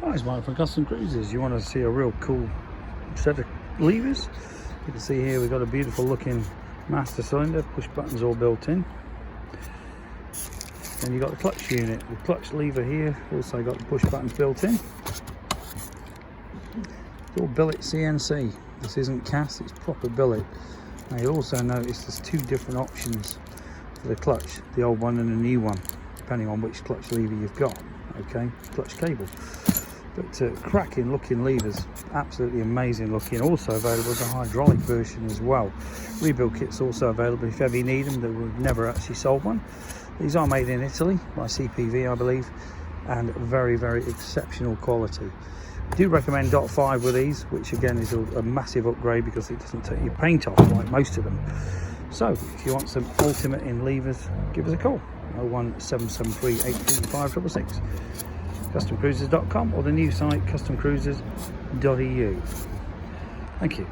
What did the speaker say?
Hi, it's Mike from Custom Cruisers. You want to see a real cool set of levers? You can see here we've got a beautiful looking master cylinder, push buttons all built in. Then you've got the clutch unit, the clutch lever here, also got the push buttons built in. It's all billet CNC. This isn't cast, it's proper billet. Now you'll also notice there's two different options for the clutch, the old one and the new one, depending on which clutch lever you've got. Okay, clutch cable. But cracking looking levers, absolutely amazing looking. Also available as a hydraulic version as well. Rebuild kits also available if ever you need them. We've never actually sold one. These are made in Italy by CPV, I believe, and very, very exceptional quality. I do recommend .5 with these, which again is a massive upgrade because it doesn't take your paint off like most of them. So if you want some ultimate in levers, give us a call. 01773 83566. CustomCruisers.com or the new site customcruisers.eu. Thank you.